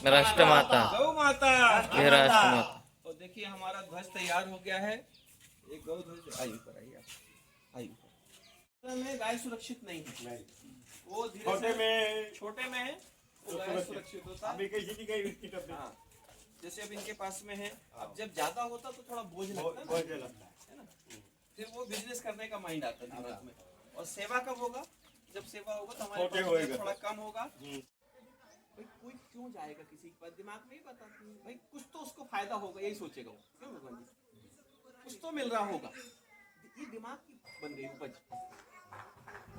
राष्ट्रमाता, गौ माता, ये राष्ट्रमाता। और देखिए हमारा ध्वज तैयार हो गया है। एक गौ ध्वज आयु पर आइए आप, आयु पर में गाय सुरक्षित नहीं है, वो छोटे में है वो गाय सुरक्षित होता है। हाँ, जैसे अब इनके पास में है, अब जब ज्यादा होता तो थोड़ा बोझ लगता है ना, फिर वो बिजनेस करने का माइंड आता है दिमाग में। और सेवा कब होगा? जब सेवा होगा तो हमारे पास थोड़ा कम होगा। भाई कोई क्यों जाएगा किसी के पास, दिमाग में ही पता भाई कुछ तो उसको फायदा होगा, यही सोचेगा वो, क्यों भगवान जी, कुछ तो मिल रहा होगा, ये दिमाग की बन गई उपज।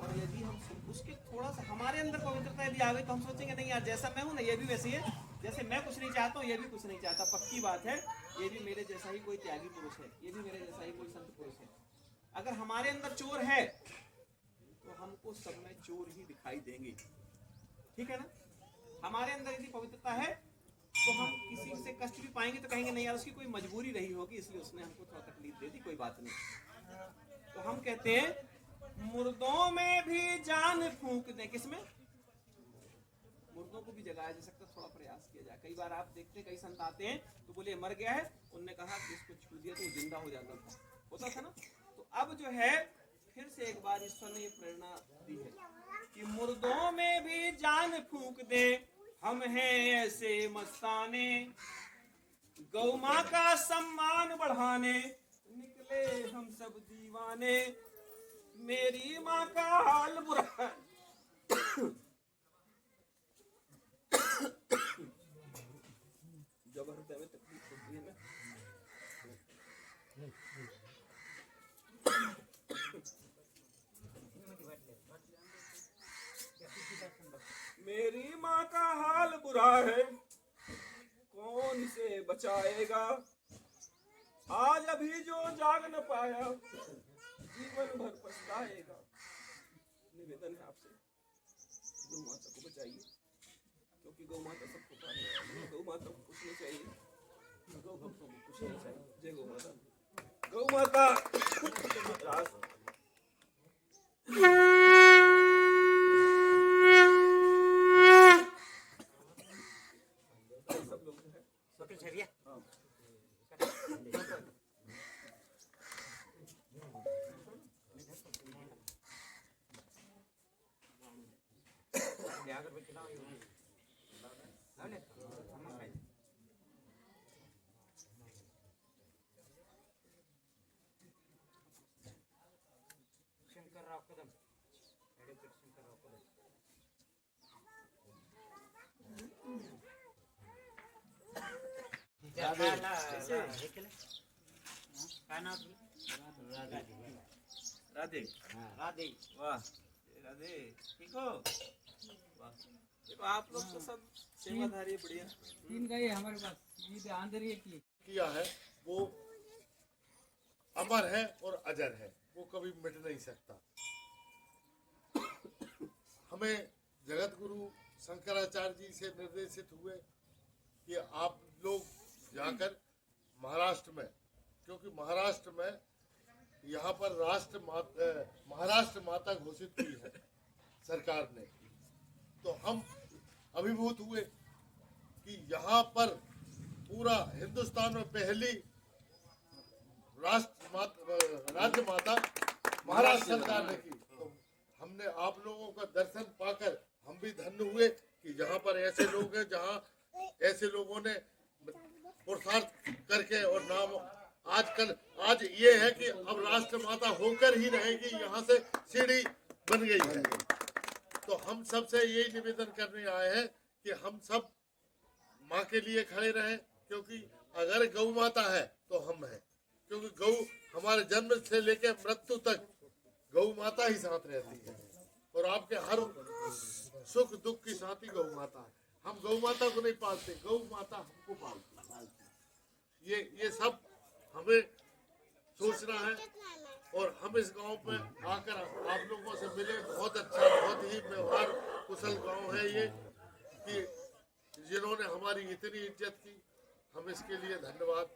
और यदि हम उसके थोड़ा सा हमारे अंदर पवित्रता यदि आ गई तो हम सोचेंगे नहीं यार जैसा मैं हूँ ना ये भी वैसे ही है, जैसे मैं कुछ नहीं चाहता हूँ ये भी कुछ नहीं चाहता। पक्की बात है, ये भी मेरे जैसा ही कोई त्यागी पुरुष है, ये भी मेरे जैसा ही कोई संत पुरुष है। अगर हमारे अंदर चोर है तो हमको सब में चोर ही दिखाई देंगे, ठीक है ना। हमारे अंदर यदि पवित्रता है तो हम किसी से कष्ट भी पाएंगे तो कहेंगे नहीं यार उसकी कोई मजबूरी रही होगी इसलिए उसने हमको थोड़ा तकलीफ दे दी, कोई बात नहीं। तो हम कहते हैं मुर्दों में भी जान फूंक दें, किसमें? मुर्दों को भी जगाया जा सकता, थोड़ा प्रयास किया जाए। कई बार आप देखते कई संत आते हैं तो बोले मर गया है, उनने कहा कि इसको छू दिया तो जिंदा हो जाता था, होता था ना। तो अब जो है फिर से एक बार ईश्वर ने ये प्रेरणा दी है कि मुर्दों में भी जान फूंक दे, हम हैं ऐसे मस्ताने, गौ माँ का सम्मान बढ़ाने निकले हम सब दीवाने, मेरी माँ का हाल बुरा है। जब हृदय में तकलीफ होती है ना, मेरी माँ का हाल बुरा है, कौन से बचाएगा, आज अभी जो जाग न पाया जीवन भर पछताएगा। निवेदन है आपसे, गौ माता को बचाइए, क्योंकि गौ माता सबको पाने वाली है। गौ माता को कुछ नहीं चाहिए, गौ भक्तों को कुछ नहीं चाहिए। जय गौ माता, गौ माता। सब लोग हैं राधे राधे, वाह राधे, ठीक हो? वाह, देखो आप लोग तो सब सेवाधारी बढ़िया। तीन गए हमारे पास, ये ध्यान दे रही है कि किया है वो अमर है और अजर है, वो कभी मिट नहीं सकता। हमें जगत गुरु शंकराचार्य जी से निर्देशित हुए कि आप लोग जाकर महाराष्ट्र में, क्योंकि महाराष्ट्र में यहाँ पर महाराष्ट्र माता घोषित की है सरकार ने, तो हम अभिभूत हुए कि यहाँ पर पूरा हिंदुस्तान में पहली राज्य माता महाराष्ट्र सरकार ने की। तो हमने आप लोगों का दर्शन पाकर हम भी धन्य हुए कि जहाँ पर ऐसे लोग हैं, जहाँ ऐसे लोगों ने पुरुषार्थ करके और नाम आज ये है कि अब राष्ट्र माता होकर ही रहेगी, यहाँ से सीढ़ी बन गई है। तो हम सबसे यही निवेदन करने आए हैं कि हम सब माँ के लिए खड़े रहें, क्योंकि अगर गौ माता है तो हम हैं, क्योंकि गौ हमारे जन्म से लेकर मृत्यु तक गौ माता ही साथ रहती है और आपके हर सुख दुख की साथी गौ माता है। हम गौ माता को नहीं पालते, गौ माता हमको पालती। ये सब हमें सोचना है। और हम इस गांव में आकर आप लोगों से मिले, बहुत अच्छा, बहुत ही व्यवहार कुशल गांव है ये, कि जिन्होंने हमारी इतनी इज्जत की, हम इसके लिए धन्यवाद।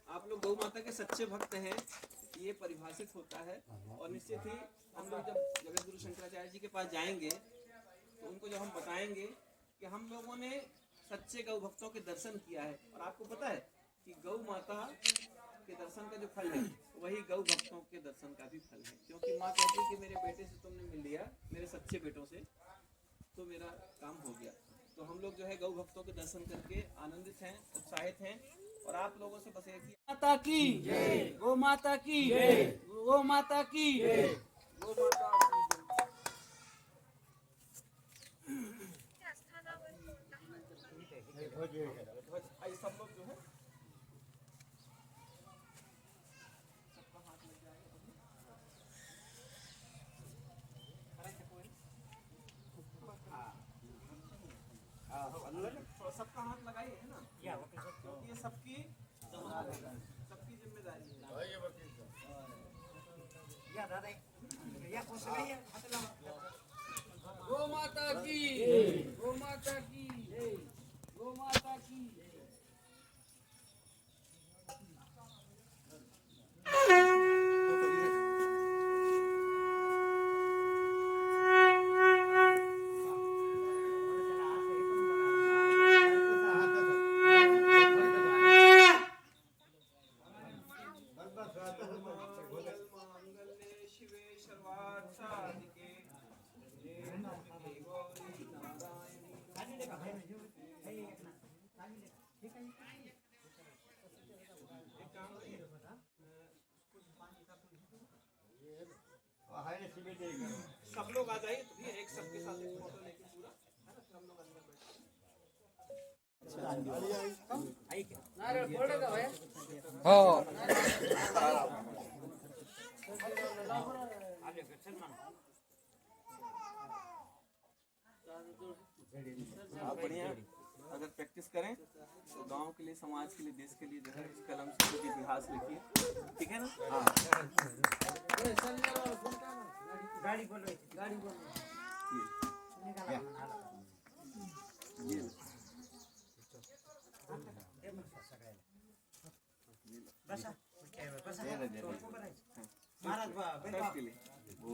आप लोग गौ माता के सच्चे भक्त हैं, ये परिभाषित होता है। और निश्चित ही हम लोग जब जगत गुरु शंकराचार्य जी के पास जाएंगे तो उनको जब हम बताएंगे कि हम लोगों ने सच्चे गौ भक्तों के दर्शन किया है। और आपको पता है कि गौ माता के दर्शन का जो फल है वही गौ भक्तों के दर्शन का भी फल है, क्योंकि माँ कहती है कि मेरे बेटे से तुमने मिल लिया, मेरे सच्चे बेटों से, तो मेरा काम हो गया। तो हम लोग जो है गौ भक्तों के दर्शन करके आनंदित हैं, उत्साहित हैं। और आप लोगों से बस एक ही माता की गौ माता की गौ माता की गौ माता आइए सब लोग जो है सबका हाथ लग जाएगा। सबका हाथ लगाइए है ना, क्योंकि ये सबकी जिम्मेदारी है। गौ माता की गौ माता की गौ माता की मंगले शिवे सर्वार्थ साधिके नमोस्तुते गौरी नारायणी। एक काम करिए, सब लोग आ जाइए, तो भी एक सबके साथ एक फोटो लेके पूरा है ना, फिर हम लोग अंदर बैठे। नारियल फोड़ेगा भैया। आप बढ़िया अगर प्रैक्टिस करें तो गांव के लिए, समाज के लिए, देश के लिए जो है इस कलम से कुछ इतिहास लिखिए, ठीक है ना। हाँ गाड़ी बोलो गाड़ी बोलो सबके लिए वो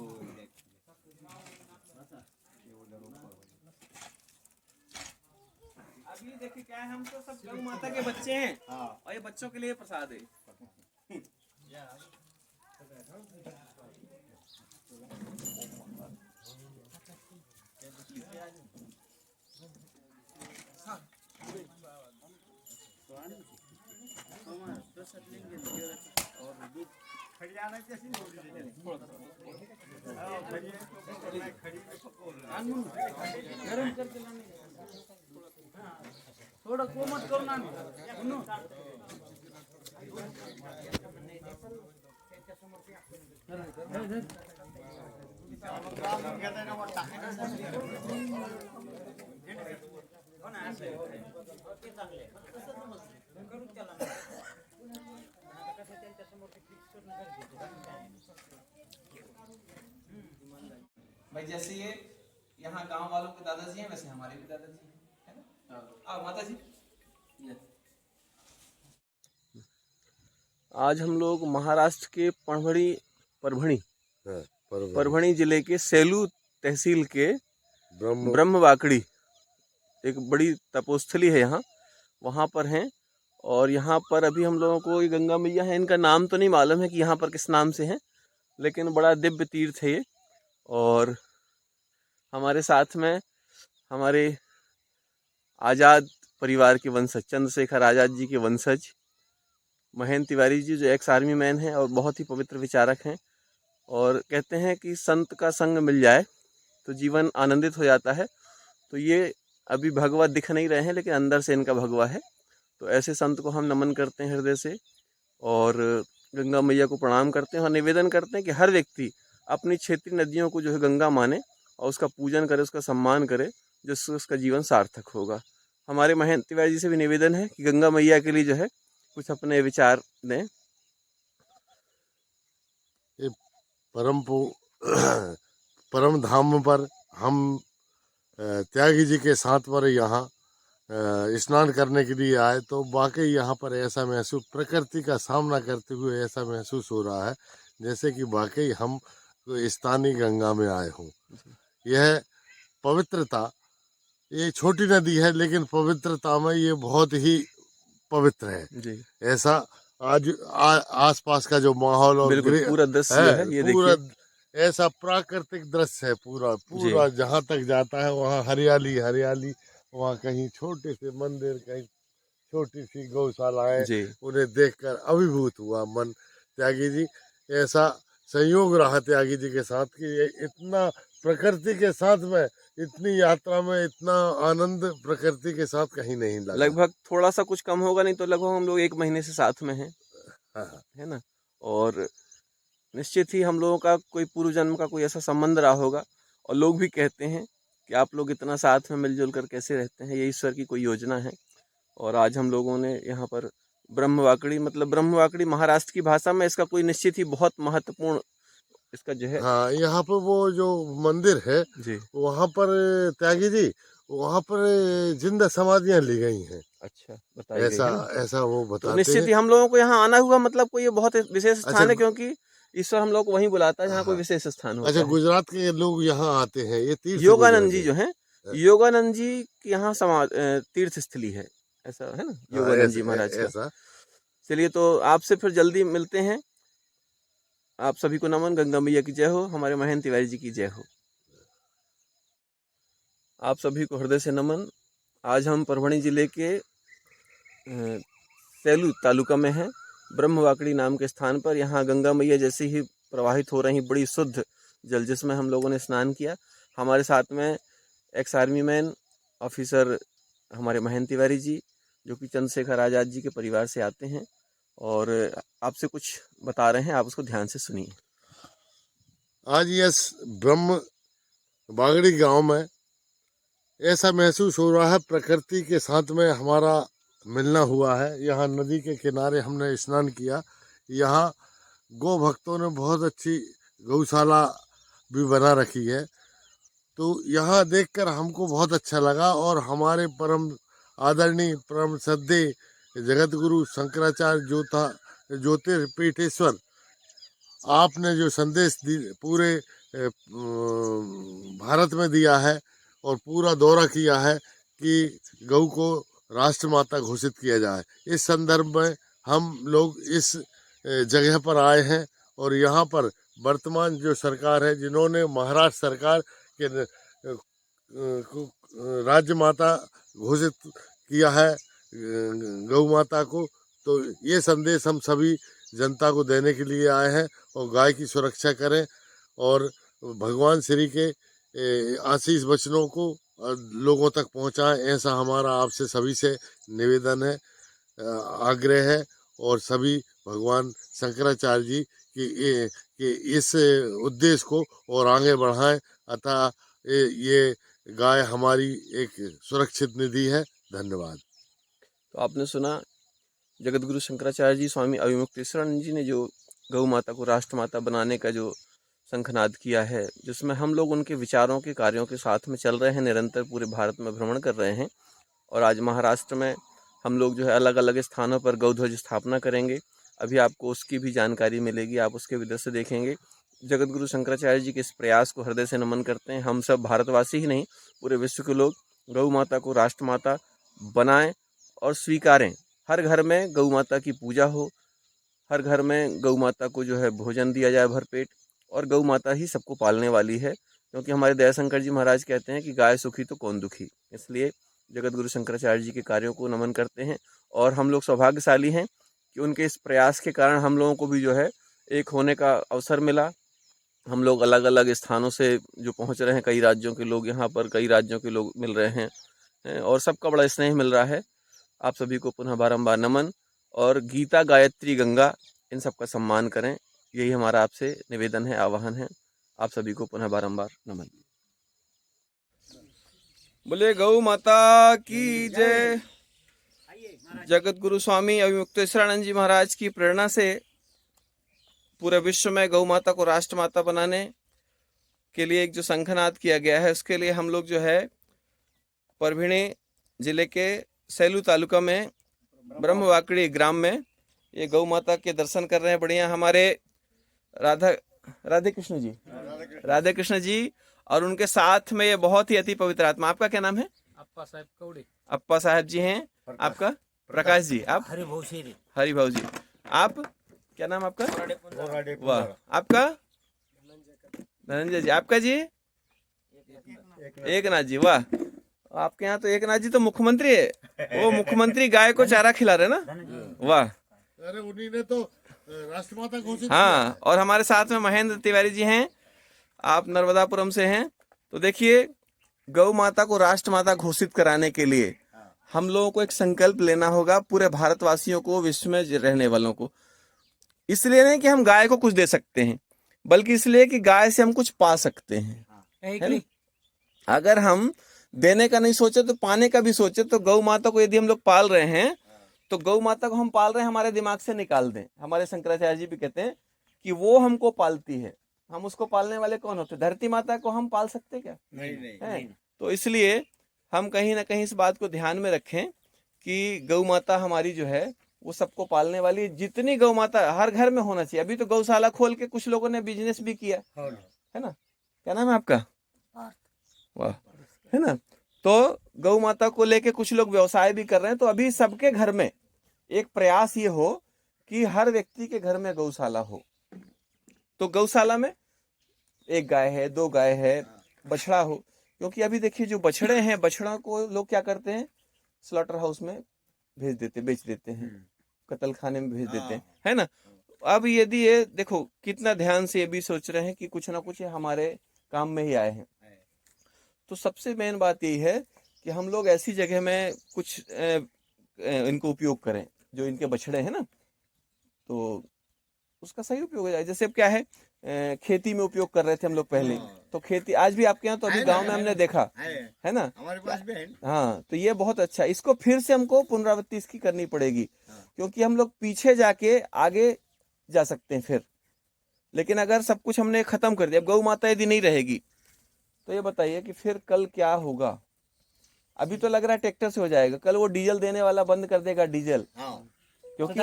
अभी देखिए क्या है, हम तो सब गौ माता के बच्चे हैं और ये बच्चों के लिए प्रसाद है। गरम करके लाने थोड़ा कोमत करो ना सुनो भाई जैसे ये यहाँ गांव वालों के दादाजी हैं, वैसे हमारे भी दादाजी हैं, है ना। आओ माता जी। आज हम लोग महाराष्ट्र के परभणी जिले के सेलू तहसील के ब्रह्मवाकड़ी, एक बड़ी तपोस्थली है यहाँ, वहाँ पर हैं। और यहाँ पर अभी हम लोगों को ये गंगा मैया है, इनका नाम तो नहीं मालूम है कि यहाँ पर किस नाम से है, लेकिन बड़ा दिव्य तीर्थ है ये। और हमारे साथ में हमारे आज़ाद परिवार के वंशज, चंद्रशेखर आज़ाद जी के वंशज महेंद्र तिवारी जी, जो एक्स आर्मी मैन हैं और बहुत ही पवित्र विचारक हैं। और कहते हैं कि संत का संग मिल जाए तो जीवन आनंदित हो जाता है। तो ये अभी भगवा दिख नहीं रहे हैं, लेकिन अंदर से इनका भगवा है। तो ऐसे संत को हम नमन करते हैं हृदय से, और गंगा मैया को प्रणाम करते हैं और निवेदन करते हैं कि हर व्यक्ति अपनी क्षेत्रीय नदियों को जो है गंगा माने और उसका पूजन करे, उसका सम्मान करे, जिससे उसका जीवन सार्थक होगा। हमारे महेंद्र तिवारी जी से भी निवेदन है कि गंगा मैया के लिए जो है कुछ अपने विचार दें। परम धाम पर हम त्यागी जी के साथ पर यहाँ स्नान करने के लिए आए, तो वाकई यहाँ पर ऐसा महसूस, प्रकृति का सामना करते हुए ऐसा महसूस हो रहा है जैसे कि वाकई हम स्थानीय गंगा में आए हों। यह पवित्रता ये छोटी नदी है लेकिन पवित्रता में ये बहुत ही पवित्र है। जी ऐसा आज आसपास का जो माहौल और बिल्कुल पूरा दृश्य जो है ये पूरा देखिए। ऐसा प्राकृतिक दृश्य है। पूरा जहाँ तक जाता है वहाँ हरियाली हरियाली, वहाँ कहीं छोटे से मंदिर, कहीं छोटी सी गौशालाएं, जी उन्हें देखकर अभिभूत हुआ मन। त्यागी जी, ऐसा संयोग रहा त्यागी जी के साथ कि ये इतना प्रकृति के साथ में, इतनी यात्रा में इतना आनंद प्रकृति के साथ कहीं नहीं लगा। लगभग थोड़ा सा कुछ कम होगा, नहीं तो लगभग हम लोग 1 महीने से साथ में हैं, हाँ, है ना। और निश्चित ही हम लोगों का कोई पूर्व जन्म का कोई ऐसा संबंध रहा होगा। और लोग भी कहते हैं कि आप लोग इतना साथ में मिलजुल कर कैसे रहते हैं, ये ईश्वर की कोई योजना है। और आज हम लोगों ने यहाँ पर ब्रह्मवाकड़ी, मतलब ब्रह्मवाकड़ी महाराष्ट्र की भाषा में इसका कोई निश्चित ही बहुत महत्वपूर्ण इसका जो है। हाँ, यहाँ पर वो जो मंदिर है जी वहाँ पर त्यागी जी, वहाँ पर जिंदा समाधियाँ ली गई हैं। अच्छा, बताइए। ऐसा ऐसा वो तो बताते निश्चित ही हैं। हम लोगों को यहाँ आना हुआ, मतलब कोई ये बहुत विशेष स्थान अच्छा, है, क्योंकि ईश्वर हम लोग को वहीं बुलाता है जहाँ कोई हाँ। विशेष स्थान होता अच्छा, है। गुजरात के लोग यहाँ आते हैं, ये तीर्थ योगानंद जी गुजरात जो हैं, योगानंद जी की यहाँ तीर्थ स्थली है, ऐसा है ना, है। योगानंद जी महाराज का। ऐसा चलिए, तो आपसे फिर जल्दी मिलते हैं। आप सभी को नमन। गंगा मैया की जय हो, हमारे महेंद्र तिवारी जी की जय हो। आप सभी को हृदय से नमन। आज हम परभणी जिले के सेलू तालुका में हैं, ब्रह्मवाकड़ी नाम के स्थान पर। यहाँ गंगा मैया जैसे ही प्रवाहित हो रही बड़ी शुद्ध जल, जिसमें हम लोगों ने स्नान किया। हमारे साथ में एक्स आर्मी मैन ऑफिसर हमारे महेंद्र तिवारी जी, जो कि चंद्रशेखर आज़ाद जी के परिवार से आते हैं, और आपसे कुछ बता रहे हैं, आप उसको ध्यान से सुनिए। आज यस ब्रह्म बागड़ी गांव में ऐसा महसूस हो रहा है, प्रकृति के साथ में हमारा मिलना हुआ है। यहाँ नदी के किनारे हमने स्नान किया। यहाँ गौ भक्तों ने बहुत अच्छी गौशाला भी बना रखी है, तो यहाँ देखकर हमको बहुत अच्छा लगा। और हमारे परम आदरणीय परम श्रद्धेय जगत गुरु शंकराचार्य ज्योतिर्पीठेश्वर, आपने जो संदेश पूरे भारत में दिया है और पूरा दौरा किया है कि गौ को राष्ट्रमाता घोषित किया जाए, इस संदर्भ में हम लोग इस जगह पर आए हैं। और यहाँ पर वर्तमान जो सरकार है, जिन्होंने महाराष्ट्र सरकार के राज्य माता घोषित किया है गौ माता को, तो ये संदेश हम सभी जनता को देने के लिए आए हैं। और गाय की सुरक्षा करें और भगवान श्री के आशीष वचनों को लोगों तक पहुंचाएं, ऐसा हमारा आपसे सभी से निवेदन है, आग्रह है। और सभी भगवान शंकराचार्य जी कि इस उद्देश्य को और आगे बढ़ाएं, अतः ये गाय हमारी एक सुरक्षित निधि है। धन्यवाद। तो आपने सुना जगत गुरु शंकराचार्य जी, स्वामी अविमुक्तेश्वरानंद जी ने जो गौ माता को राष्ट्रमाता बनाने का जो शंखनाद किया है, जिसमें हम लोग उनके विचारों के कार्यों के साथ में चल रहे हैं, निरंतर पूरे भारत में भ्रमण कर रहे हैं। और आज महाराष्ट्र में हम लोग जो है अलग अलग स्थानों पर गौध्वज स्थापना करेंगे। अभी आपको उसकी भी जानकारी मिलेगी, आप उसके भी दृश्य देखेंगे। जगत गुरु शंकराचार्य जी के इस प्रयास को हृदय से नमन करते हैं। हम सब भारतवासी ही नहीं, पूरे विश्व के लोग गौ माता को राष्ट्रमाता बनाएं और स्वीकारें। हर घर में गौ माता की पूजा हो, हर घर में गौ माता को जो है भोजन दिया जाए भरपेट, और गौ माता ही सबको पालने वाली है, क्योंकि हमारे दयाशंकर जी महाराज कहते हैं कि गाय सुखी तो कौन दुखी। इसलिए जगत गुरु शंकराचार्य जी के कार्यों को नमन करते हैं। और हम लोग सौभाग्यशाली हैं कि उनके इस प्रयास के कारण हम लोगों को भी जो है एक होने का अवसर मिला। हम लोग अलग अलग स्थानों से जो पहुंच रहे हैं, कई राज्यों के लोग यहाँ पर, कई राज्यों के लोग मिल रहे हैं, और सबका बड़ा स्नेह मिल रहा है। आप सभी को पुनः बारंबार नमन। और गीता, गायत्री, गंगा, इन सब का सम्मान करें, यही हमारा आपसे निवेदन है, आह्वान है। आप सभी को पुनः बारंबार नमन। बोले गौ माता की जय। जगत गुरु स्वामी अविमुक्तेश्वरानंद जी महाराज की प्रेरणा से पूरे विश्व में गौ माता को राष्ट्रमाता बनाने के लिए एक जो शंखनाद किया गया है, उसके लिए हम लोग जो है परभणी जिले के सेलू तालुका में ब्रह्मवाकड़ी ग्राम में ये गौ माता के दर्शन कर रहे हैं। बढ़िया हमारे राधे कृष्ण जी और उनके साथ में ये बहुत ही अति पवित्र आत्मा। आपका क्या नाम है? अप्पा साहब कौड़े। अप्पा साहब जी हैं। आपका? प्रकाश जी। आप? हरि भौशेरी। हरि भाऊ जी। आप? क्या नाम आपका? वाह। आपका? धनंजय जी। आपका जी? एकनाथ जी। वाह, आपके यहाँ तो एकनाथ जी तो मुख्यमंत्री है। वो मुख्यमंत्री गाय को चारा खिला रहे ना। वाह। अरे उन्हीं ने तो राष्ट्रमाता घोषित हाँ, और हमारे साथ में महेंद्र तिवारी जी हैं। आप नर्मदापुरम से हैं। तो देखिए, गौ माता को राष्ट्र माता घोषित कराने के लिए हम लोगों को एक संकल्प लेना होगा, पूरे भारतवासियों को, विश्व में रहने वालों को। इसलिए नहीं कि हम गाय को कुछ दे सकते हैं, बल्कि इसलिए कि गाय से हम कुछ पा सकते हैं, है ना? अगर हम देने का नहीं सोचे तो पाने का भी सोचे। तो गौ माता को यदि हम लोग पाल रहे हैं, तो गौ माता को हम पाल रहे हैं, हमारे दिमाग से निकाल दें। हमारे शंकराचार्य जी भी कहते हैं कि वो हमको पालती है, हम उसको पालने वाले कौन होते? धरती माता को हम पाल सकते क्या? नहीं। तो इसलिए हम कहीं ना कहीं इस बात को ध्यान में रखें कि गौ माता हमारी जो है वो सबको पालने वाली है। जितनी गौ माता हर घर में होना चाहिए। अभी तो गौशाला खोल के कुछ लोगों ने बिजनेस भी किया है ना। क्या नाम है आपका? वाह, है ना। तो गौ माता को लेके कुछ लोग व्यवसाय भी कर रहे हैं। तो अभी सबके घर में एक प्रयास ये हो कि हर व्यक्ति के घर में गौशाला हो। तो गौशाला में एक गाय है, 2 गाय है, बछड़ा हो। क्योंकि अभी देखिए जो बछड़े हैं, बछड़ा को लोग क्या करते हैं? स्लॉटर हाउस में भेज देते, बेच देते हैं, कत्ल खाने में भेज देते हैं, है ना। अब यदि ये देखो कितना ध्यान से ये भी सोच रहे हैं कि कुछ ना कुछ हमारे काम में ही आए हैं। तो सबसे मेन बात यही है कि हम लोग ऐसी जगह में कुछ इनको उपयोग करें जो इनके बछड़े हैं ना, तो उसका सही उपयोग हो जाए। जैसे अब क्या है, खेती में उपयोग कर रहे थे हम लोग पहले। तो खेती आज भी आपके यहाँ तो अभी गांव में हमने देखा है ना, हमारे पास भी है। हाँ। तो ये बहुत अच्छा, इसको फिर से हमको पुनरावृत्ति इसकी करनी पड़ेगी, क्योंकि हम लोग पीछे जाके आगे जा सकते हैं फिर। लेकिन अगर सब कुछ हमने खत्म कर दिया, गौ माता यदि नहीं रहेगी, तो ये बताइए कि फिर कल क्या होगा। अभी तो लग रहा है ट्रैक्टर से हो जाएगा, कल वो डीजल देने वाला बंद कर देगा, डीजल। क्योंकि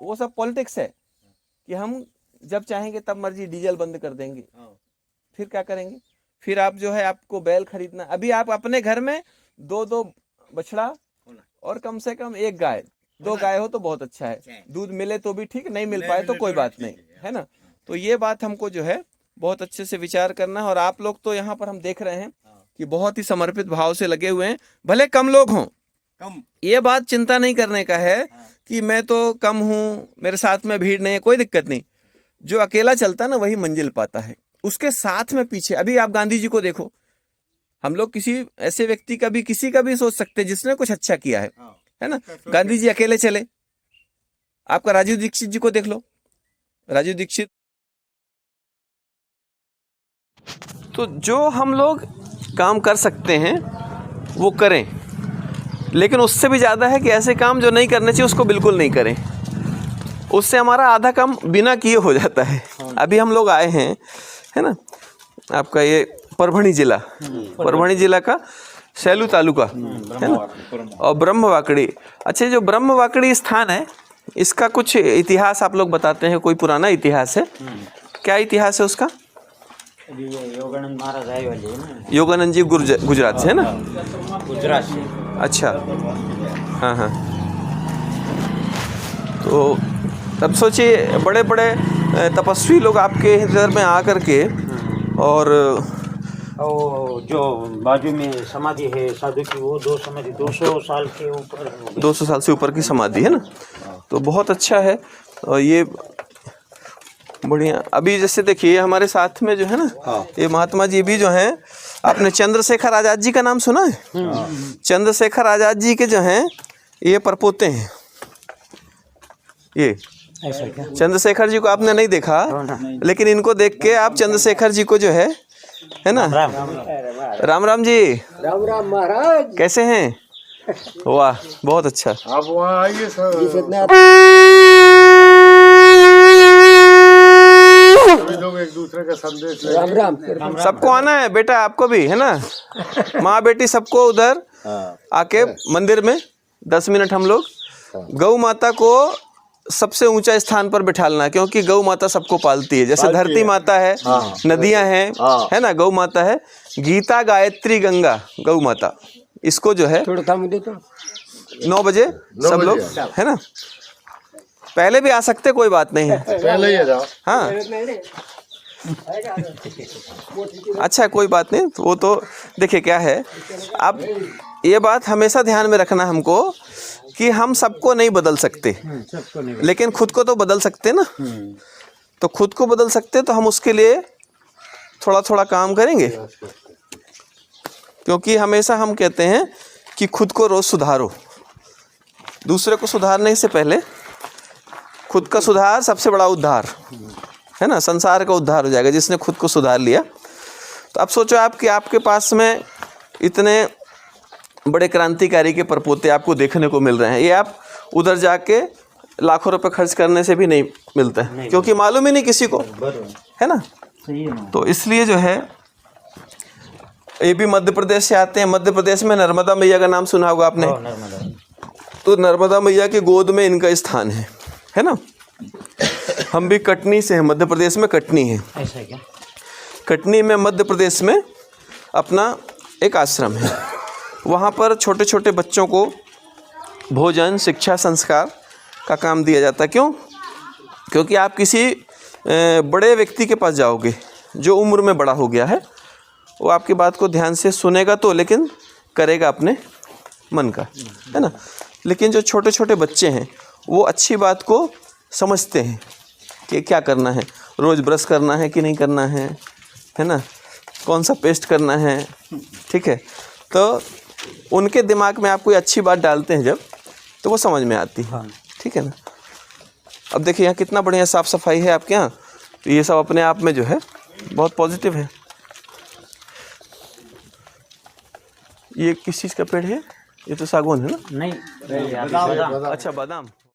वो सब पॉलिटिक्स है कि हम जब चाहेंगे तब मर्जी डीजल बंद कर देंगे। फिर क्या करेंगे? फिर आप जो है आपको बैल खरीदना। अभी आप अपने घर में 2 बछड़ा और कम से कम 1 गाय, 2 गाय हो तो बहुत अच्छा है। दूध मिले तो भी ठीक, नहीं मिल पाए तो कोई बात नहीं, है ना। तो ये बात हमको जो है बहुत अच्छे से विचार करना है। और आप लोग तो यहाँ पर हम देख रहे हैं कि बहुत ही समर्पित भाव से लगे हुए हैं। भले कम लोग हों, ये बात चिंता नहीं करने का है कि मैं तो कम हूँ, मेरे साथ में भीड़ नहीं है, कोई दिक्कत नहीं। जो अकेला चलता है ना वही मंजिल पाता है। उसके साथ में पीछे, अभी आप गांधी जी को देखो, हम लोग किसी ऐसे व्यक्ति का भी, किसी का भी सोच सकते हैं जिसने कुछ अच्छा किया है ना। गांधी जी अकेले चले। आपका राजीव दीक्षित जी को देख लो, राजीव दीक्षित। तो जो हम लोग काम कर सकते हैं वो करें, लेकिन उससे भी ज़्यादा है कि ऐसे काम जो नहीं करने चाहिए उसको बिल्कुल नहीं करें। उससे हमारा आधा काम बिना किए हो जाता है। अभी हम लोग आए हैं, है ना, आपका ये परभणी जिला का सैलू तालुका, है ना, और ब्रह्मवाकड़ी। अच्छा, जो ब्रह्मवाकड़ी स्थान है, इसका कुछ इतिहास आप लोग बताते हैं? कोई पुराना इतिहास है? क्या इतिहास है उसका? योगानंद महाराज आए वाले हैं। योगानंद जी गुजरात से, है ना? गुजरात से। अच्छा, हाँ हाँ। तो तब सोचिए, बड़े बड़े तपस्वी लोग आपके इधर में आकर के, और जो बाजू में समाधि है साधु की, वो 2 समाधि 200 साल के ऊपर, 200 साल से ऊपर की समाधि है ना। तो बहुत अच्छा है। और ये बढ़िया। अभी जैसे देखिए हमारे साथ में जो है ना, ये महात्मा जी भी जो हैं, आपने चंद्रशेखर आजाद जी का नाम सुना है? चंद्रशेखर आजाद जी के जो हैं ये परपोते हैं। ये चंद्रशेखर जी को आपने नहीं देखा, लेकिन इनको देख के आप चंद्रशेखर जी को जो है ना। राम राम जी। राम राम महाराज, कैसे हैं? वाह, बहुत अच्छा। आप वहाँ आइए लोग एक दूसरे का संदेश। राम राम। सबको आना है बेटा, आपको भी, है ना। माँ बेटी सबको उधर आके मंदिर में 10 मिनट हम लोग गौ माता को सबसे ऊंचा स्थान पर बिठालना, क्योंकि गौ माता सबको पालती है। जैसे धरती माता है, नदियां हैं, है ना, गौ माता है। गीता, गायत्री, गंगा, गौ माता, इसको जो है थोड़ा काम दे तो 9 बजे सब लोग, है ना, पहले भी आ सकते, कोई बात नहीं है। पहले ही आ जाओ। हाँ अच्छा कोई बात नहीं, वो तो देखिए क्या है, अब ये बात हमेशा ध्यान में रखना हमको कि हम सबको नहीं बदल सकते, सबको नहीं। लेकिन खुद को तो बदल सकते ना। तो खुद को बदल सकते तो हम उसके लिए थोड़ा थोड़ा काम करेंगे, क्योंकि हमेशा हम कहते हैं कि खुद को रोज़ सुधारो। दूसरे को सुधारने से पहले खुद का सुधार सबसे बड़ा उद्धार है ना, संसार का उद्धार हो जाएगा जिसने खुद को सुधार लिया। तो अब सोचो आप कि आपके पास में इतने बड़े क्रांतिकारी के परपोते आपको देखने को मिल रहे हैं, ये आप उधर जाके लाखों रुपए खर्च करने से भी नहीं मिलता है, क्योंकि मालूम ही नहीं किसी को, है ना। तो इसलिए जो है, ये भी मध्य प्रदेश से आते हैं। मध्य प्रदेश में नर्मदा मैया का नाम सुना होगा आपने, तो नर्मदा मैया की गोद में इनका स्थान है ना। हम भी कटनी से हैं, मध्य प्रदेश में कटनी है। ऐसा क्या? कटनी में मध्य प्रदेश में अपना एक आश्रम है, वहाँ पर छोटे छोटे बच्चों को भोजन, शिक्षा, संस्कार का काम दिया जाता है। क्यों? क्योंकि आप किसी बड़े व्यक्ति के पास जाओगे जो उम्र में बड़ा हो गया है, वो आपकी बात को ध्यान से सुनेगा तो, लेकिन करेगा अपने मन का, है ना। लेकिन जो छोटे छोटे बच्चे हैं वो अच्छी बात को समझते हैं कि क्या करना है, रोज़ ब्रश करना है कि नहीं करना है ना, कौन सा पेस्ट करना है, ठीक है। तो उनके दिमाग में आप कोई अच्छी बात डालते हैं जब, तो वो समझ में आती है, ठीक है ना। अब देखिए यहाँ कितना बढ़िया साफ़ सफाई है आपके यहाँ, तो ये सब अपने आप में जो है बहुत पॉजिटिव है। ये किस चीज़ का पेड़ है? ये तो सागौन है ना? नहीं, अच्छा बादाम।